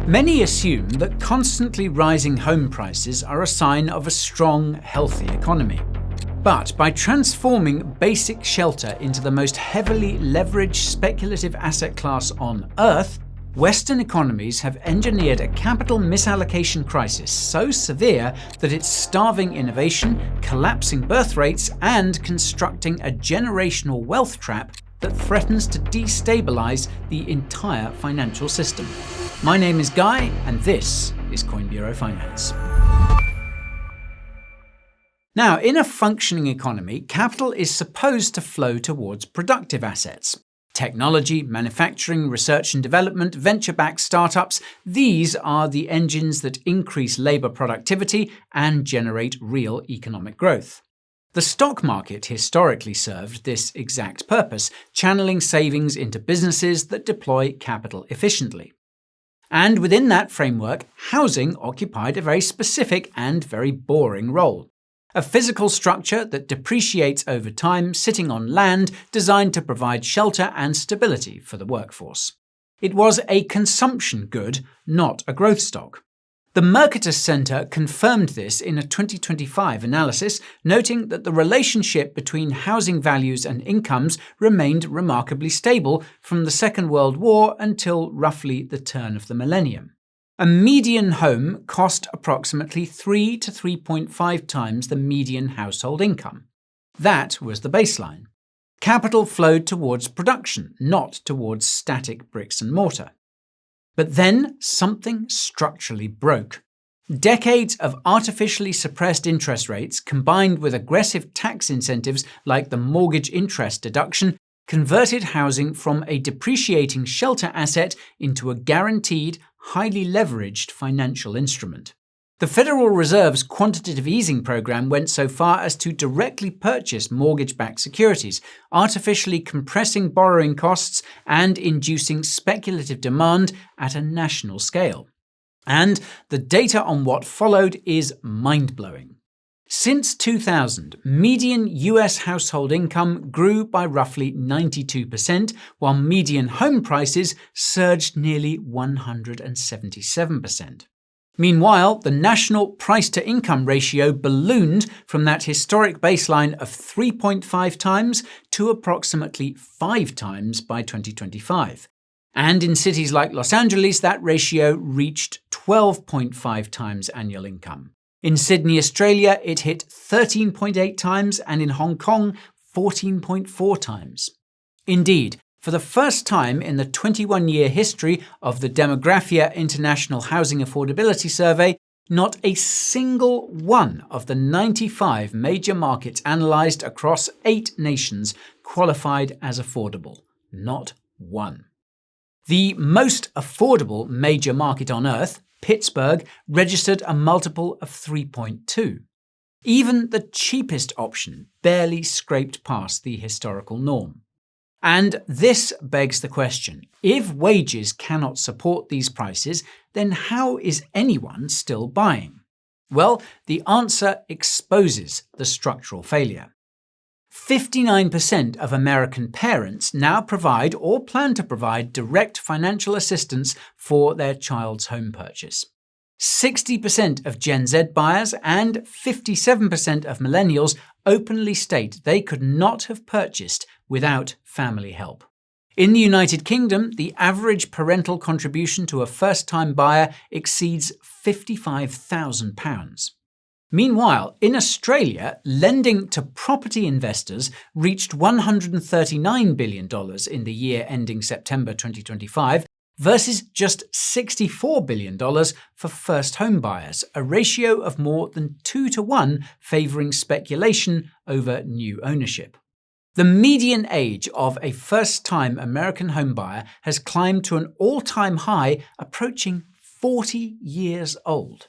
Many assume that constantly rising home prices are a sign of a strong, healthy economy. But by transforming basic shelter into the most heavily leveraged speculative asset class on Earth, Western economies have engineered a capital misallocation crisis so severe that it's starving innovation, collapsing birth rates, and constructing a generational wealth trap that threatens to destabilize the entire financial system. My name is Guy, and this is Coin Bureau Finance. Now, in a functioning economy, capital is supposed to flow towards productive assets. Technology, manufacturing, research and development, venture-backed startups, these are the engines that increase labour productivity and generate real economic growth. The stock market historically served this exact purpose, channeling savings into businesses that deploy capital efficiently. And within that framework, housing occupied a very specific and very boring role. A physical structure that depreciates over time, sitting on land designed to provide shelter and stability for the workforce. It was a consumption good, not a growth stock. The Mercatus Centre confirmed this in a 2025 analysis, noting that the relationship between housing values and incomes remained remarkably stable from the Second World War until roughly the turn of the millennium. A median home cost approximately 3 to 3.5 times the median household income. That was the baseline. Capital flowed towards production, not towards static bricks and mortar. But then something structurally broke. Decades of artificially suppressed interest rates combined with aggressive tax incentives like the mortgage interest deduction converted housing from a depreciating shelter asset into a guaranteed, highly leveraged financial instrument. The Federal Reserve's quantitative easing program went so far as to directly purchase mortgage-backed securities, artificially compressing borrowing costs and inducing speculative demand at a national scale. And the data on what followed is mind-blowing. Since 2000, median US household income grew by roughly 92%, while median home prices surged nearly 177%. Meanwhile, the national price-to-income ratio ballooned from that historic baseline of 3.5 times to approximately 5 times by 2025. And in cities like Los Angeles, that ratio reached 12.5 times annual income. In Sydney, Australia, it hit 13.8 times, and in Hong Kong, 14.4 times. Indeed, for the first time in the 21-year history of the Demographia International Housing Affordability Survey, not a single one of the 95 major markets analysed across 8 nations qualified as affordable. Not one. The most affordable major market on Earth, Pittsburgh, registered a multiple of 3.2. Even the cheapest option barely scraped past the historical norm. And this begs the question, if wages cannot support these prices, then how is anyone still buying? Well, the answer exposes the structural failure. 59% of American parents now provide or plan to provide direct financial assistance for their child's home purchase. 60% of Gen Z buyers and 57% of millennials openly state they could not have purchased without family help. In the United Kingdom, the average parental contribution to a first-time buyer exceeds £55,000. Meanwhile, in Australia, lending to property investors reached $139 billion in the year ending September 2025 versus just $64 billion for first home buyers, a ratio of more than 2 to 1 favouring speculation over new ownership. The median age of a first-time American homebuyer has climbed to an all-time high approaching 40 years old.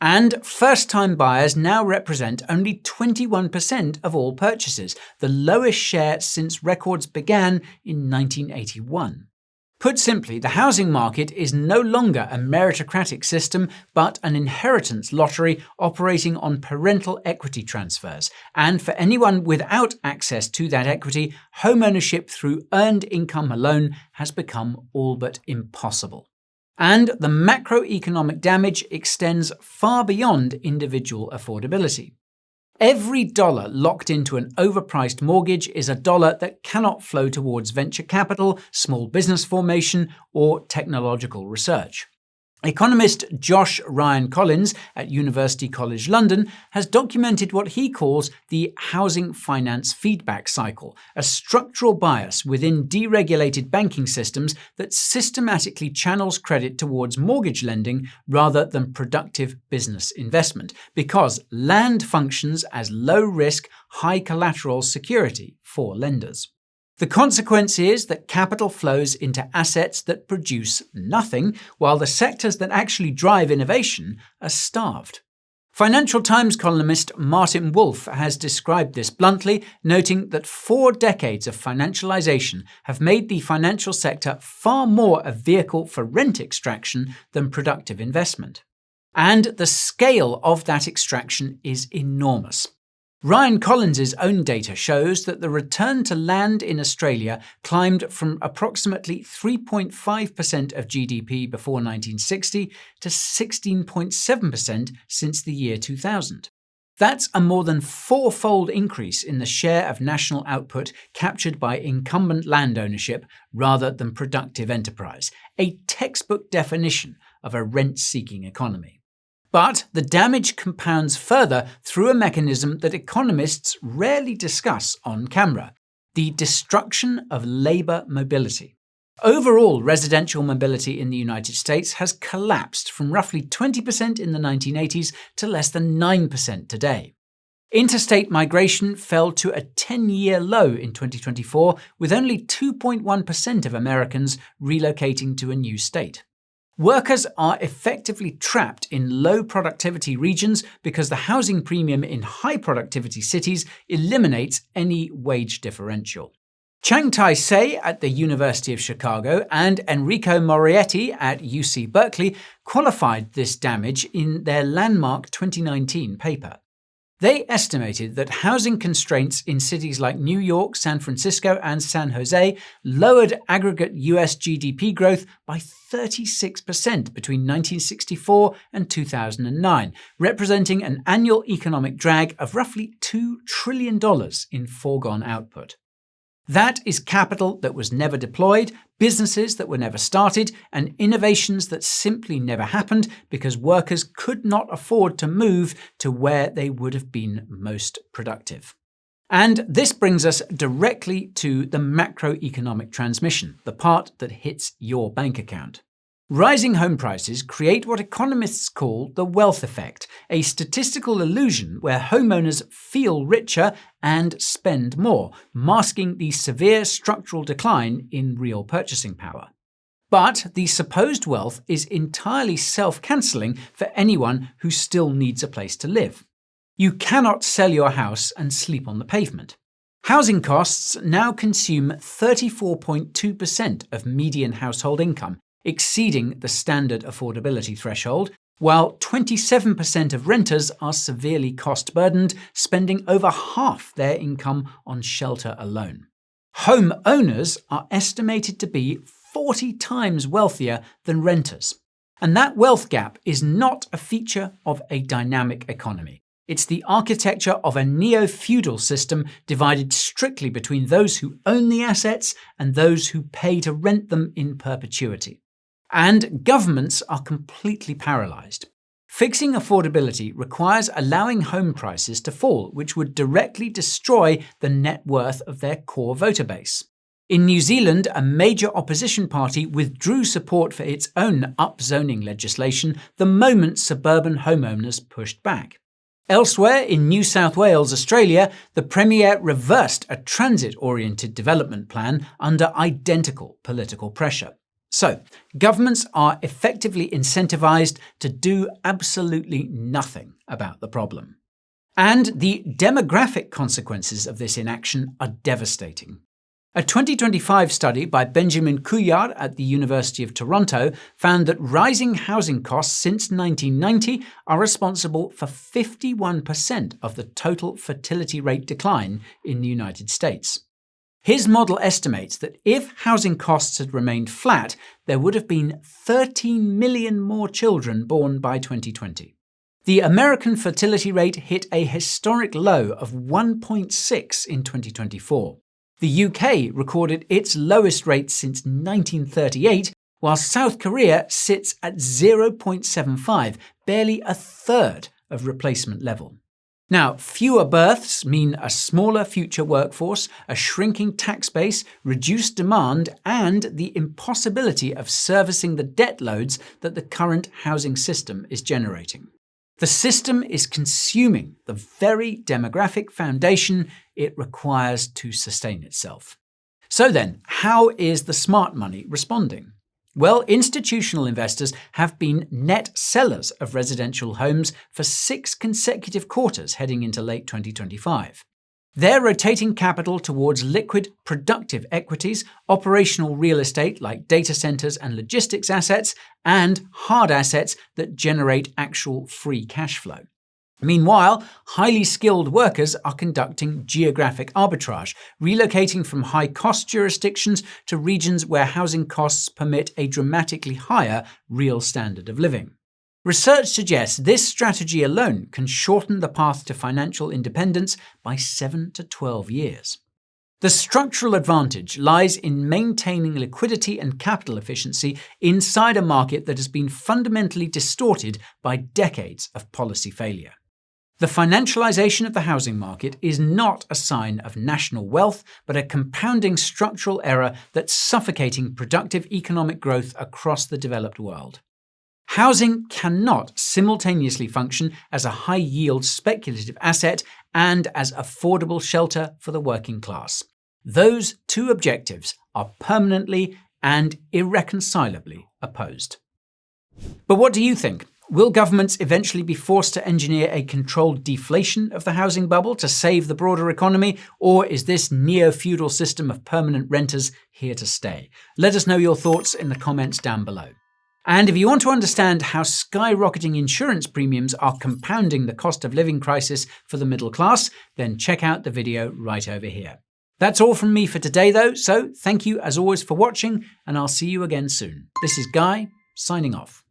And first-time buyers now represent only 21% of all purchases, the lowest share since records began in 1981. Put simply, the housing market is no longer a meritocratic system, but an inheritance lottery operating on parental equity transfers. And for anyone without access to that equity, home ownership through earned income alone has become all but impossible. And the macroeconomic damage extends far beyond individual affordability. Every dollar locked into an overpriced mortgage is a dollar that cannot flow towards venture capital, small business formation, or technological research. Economist Josh Ryan Collins at University College London has documented what he calls the housing finance feedback cycle, a structural bias within deregulated banking systems that systematically channels credit towards mortgage lending rather than productive business investment, because land functions as low-risk, high-collateral security for lenders. The consequence is that capital flows into assets that produce nothing, while the sectors that actually drive innovation are starved. Financial Times columnist Martin Wolf has described this bluntly, noting that 4 decades of financialization have made the financial sector far more a vehicle for rent extraction than productive investment. And the scale of that extraction is enormous. Ryan Collins' own data shows that the return to land in Australia climbed from approximately 3.5% of GDP before 1960 to 16.7% since the year 2000. That's a more than 4-fold increase in the share of national output captured by incumbent land ownership rather than productive enterprise, a textbook definition of a rent-seeking economy. But the damage compounds further through a mechanism that economists rarely discuss on camera: the destruction of labour mobility. Overall residential mobility in the United States has collapsed from roughly 20% in the 1980s to less than 9% today. Interstate migration fell to a 10-year low in 2024, with only 2.1% of Americans relocating to a new state. Workers are effectively trapped in low productivity regions because the housing premium in high productivity cities eliminates any wage differential. Chang Tai-Se at the University of Chicago and Enrico Morietti at UC Berkeley qualified this damage in their landmark 2019 paper. They estimated that housing constraints in cities like New York, San Francisco, and San Jose lowered aggregate US GDP growth by 36% between 1964 and 2009, representing an annual economic drag of roughly $2 trillion in foregone output. That is capital that was never deployed, businesses that were never started, and innovations that simply never happened because workers could not afford to move to where they would have been most productive. And this brings us directly to the macroeconomic transmission, the part that hits your bank account. Rising home prices create what economists call the wealth effect, a statistical illusion where homeowners feel richer and spend more, masking the severe structural decline in real purchasing power. But the supposed wealth is entirely self-cancelling for anyone who still needs a place to live. You cannot sell your house and sleep on the pavement. Housing costs now consume 34.2% of median household income, exceeding the standard affordability threshold, while 27% of renters are severely cost-burdened, spending over half their income on shelter alone. Home owners are estimated to be 40 times wealthier than renters. And that wealth gap is not a feature of a dynamic economy. It's the architecture of a neo-feudal system divided strictly between those who own the assets and those who pay to rent them in perpetuity. And governments are completely paralysed. Fixing affordability requires allowing home prices to fall, which would directly destroy the net worth of their core voter base. In New Zealand, a major opposition party withdrew support for its own upzoning legislation the moment suburban homeowners pushed back. Elsewhere, in New South Wales, Australia, the Premier reversed a transit-oriented development plan under identical political pressure. So, governments are effectively incentivized to do absolutely nothing about the problem. And the demographic consequences of this inaction are devastating. A 2025 study by Benjamin Couillard at the University of Toronto found that rising housing costs since 1990 are responsible for 51% of the total fertility rate decline in the United States. His model estimates that if housing costs had remained flat, there would have been 13 million more children born by 2020. The American fertility rate hit a historic low of 1.6 in 2024. The UK recorded its lowest rate since 1938, while South Korea sits at 0.75, barely a third of replacement level. Now, fewer births mean a smaller future workforce, a shrinking tax base, reduced demand, and the impossibility of servicing the debt loads that the current housing system is generating. The system is consuming the very demographic foundation it requires to sustain itself. So then, how is the smart money responding? Well, institutional investors have been net sellers of residential homes for 6 consecutive quarters heading into late 2025. They're rotating capital towards liquid, productive equities, operational real estate like data centers and logistics assets, and hard assets that generate actual free cash flow. Meanwhile, highly skilled workers are conducting geographic arbitrage, relocating from high-cost jurisdictions to regions where housing costs permit a dramatically higher real standard of living. Research suggests this strategy alone can shorten the path to financial independence by 7 to 12 years. The structural advantage lies in maintaining liquidity and capital efficiency inside a market that has been fundamentally distorted by decades of policy failure. The financialization of the housing market is not a sign of national wealth, but a compounding structural error that's suffocating productive economic growth across the developed world. Housing cannot simultaneously function as a high-yield speculative asset and as affordable shelter for the working class. Those two objectives are permanently and irreconcilably opposed. But what do you think? Will governments eventually be forced to engineer a controlled deflation of the housing bubble to save the broader economy, or is this neo-feudal system of permanent renters here to stay? Let us know your thoughts in the comments down below. And if you want to understand how skyrocketing insurance premiums are compounding the cost of living crisis for the middle class, then check out the video right over here. That's all from me for today though, so thank you as always for watching, and I'll see you again soon. This is Guy, signing off.